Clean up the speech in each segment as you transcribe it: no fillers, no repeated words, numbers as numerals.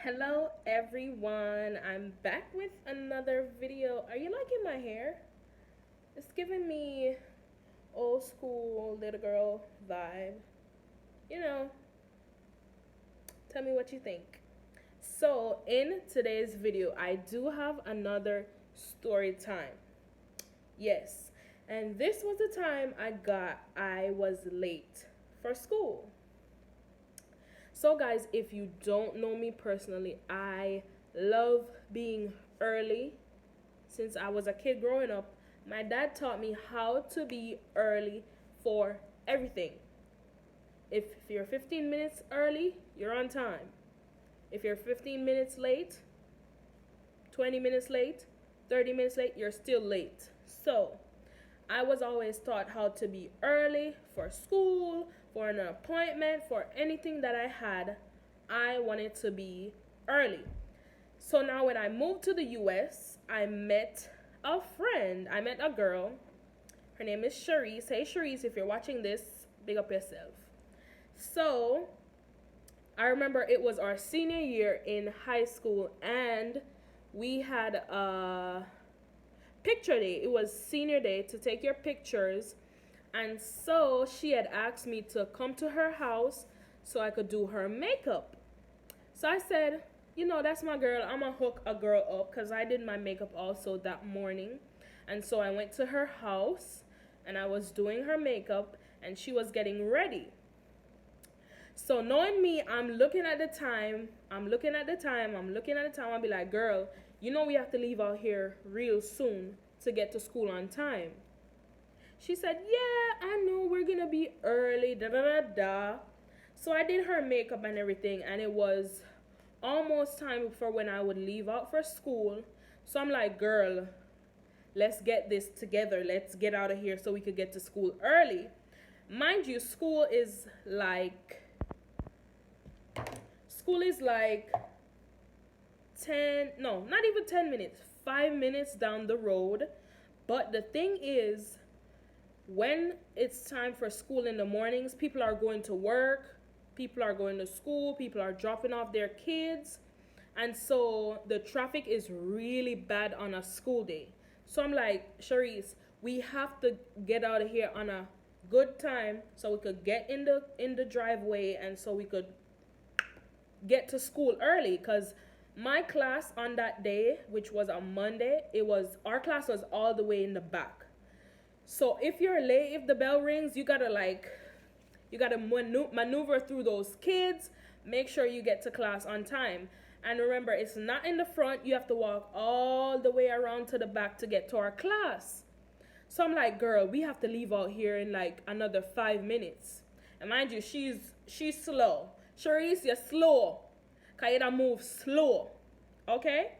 Hello everyone, I'm back with another video. Are you liking my hair? It's giving me old school little girl vibe. You know, tell me what you think. So, in today's video, I do have another story time. Yes, and this was the time I was late for school. So, guys, if you don't know me personally, I love being early. Since I was a kid growing up, my dad taught me how to be early for everything. If you're 15 minutes early, you're on time. If you're 15 minutes late, 20 minutes late, 30 minutes late, you're still late. So, I was always taught how to be early for school, for an appointment, for anything that I had. I wanted to be early. So now when I moved to the US, I met a friend. I met a girl. Her name is Cherise. Hey Cherise, if you're watching this, big up yourself. So I remember it was our senior year in high school and we had a picture day. It was senior day to take your pictures. And so she had asked me to come to her house so I could do her makeup. So I said, that's my girl. I'm going to hook a girl up because I did my makeup also that morning. And so I went to her house and I was doing her makeup and she was getting ready. So knowing me, I'm looking at the time. I'll be like, girl, we have to leave out here real soon to get to school on time. She said, yeah, I know we're going to be early, da da da da. So I did her makeup and everything and it was almost time for when I would leave out for school. So I'm like, girl, let's get this together. Let's get out of here so we could get to school early. Mind you, school is like 10, no, not even 10 minutes, 5 minutes down the road. But the thing is, when it's time for school in the mornings, people are going to work, people are going to school, people are dropping off their kids. And so the traffic is really bad on a school day. So I'm like, Cherise, we have to get out of here on a good time so we could get in the driveway and so we could get to school early because my class on that day, which was on Monday, our class was all the way in the back. So if you're late, if the bell rings, you gotta maneuver through those kids, make sure you get to class on time. And remember, it's not in the front, you have to walk all the way around to the back to get to our class. So I'm like, girl, we have to leave out here in like another 5 minutes. And mind you, she's slow. Cherise, you're slow. Kaida move slow. Okay?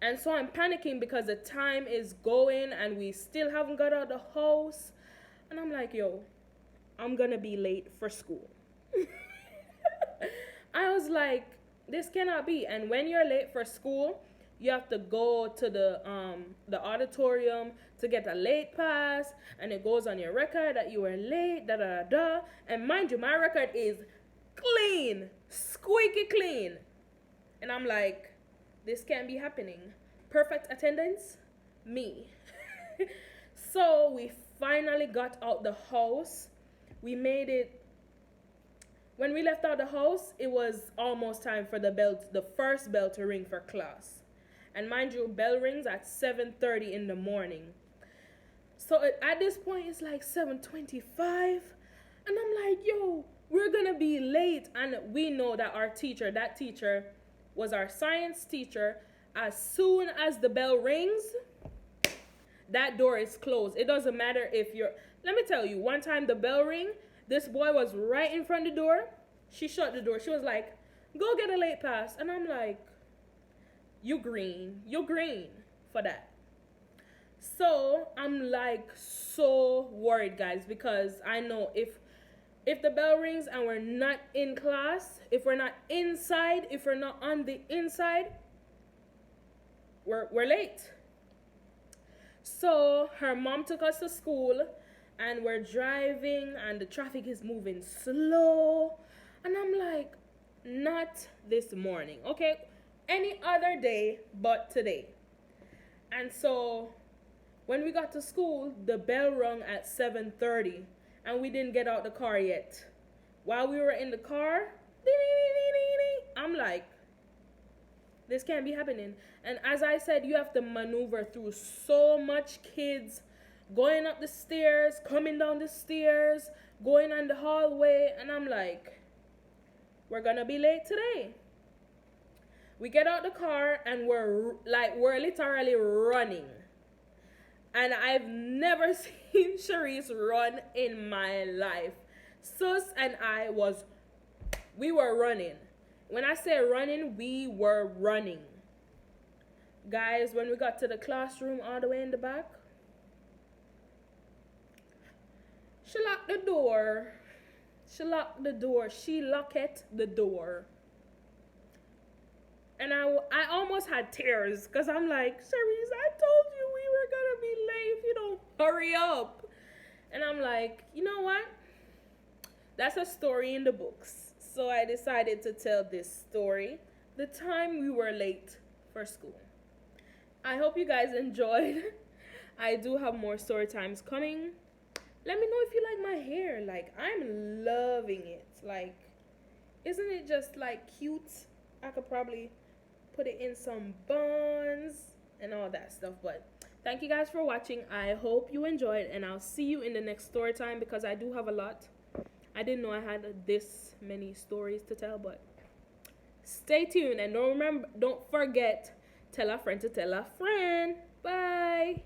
And so I'm panicking because the time is going and we still haven't got out of the house. And I'm like, yo, I'm gonna be late for school. I was like, this cannot be. And when you're late for school, you have to go to the auditorium to get a late pass, and it goes on your record that you were late, da da da da. And mind you, my record is clean, squeaky clean. And I'm like, this can't be happening. Perfect attendance, me. So we finally got out the house. We made it. When we left out the house, it was almost time for the first bell to ring for class. And mind you, bell rings at 7:30 in the morning. So at this point, it's like 7:25. And I'm like, yo, we're going to be late. And we know that that teacher was our science teacher. As soon as the bell rings, that door is closed. It doesn't matter if let me tell you, one time the bell ring, this boy was right in front of the door. She shut the door. She was like, go get a late pass. And I'm like, you're green for that. So I'm like so worried, guys, because I know if the bell rings and we're not in class, if we're not inside, if we're not on the inside, we're late. So her mom took us to school and we're driving and the traffic is moving slow. And I'm like, Not this morning, okay? Any other day but today. And so when we got to school, the bell rung at 7:30 and we didn't get out the car yet. While we were in the car, I'm like, this can't be happening. And as I said, you have to maneuver through so much kids going up the stairs, coming down the stairs, going on the hallway, and I'm like, we're gonna be late today. We get out the car and we're literally running. And I've never seen Sharice run in my life. Sus and we were running. When I say running, we were running. Guys, when we got to the classroom all the way in the back, she locked the door. She locked the door. And I almost had tears because I'm like, Sharice, I told you we were going to be late if you don't hurry up. And I'm like, you know what? That's a story in the books. So I decided to tell this story, the time we were late for school. I hope you guys enjoyed. I do have more story times coming. Let me know if you like my hair. Like, I'm loving it. Like, isn't it just like cute? I could probably put it in some buns and all that stuff. But thank you guys for watching. I hope you enjoyed, and I'll see you in the next story time because I do have a lot. I didn't know I had this many stories to tell, but stay tuned and don't forget, tell a friend to tell a friend. Bye.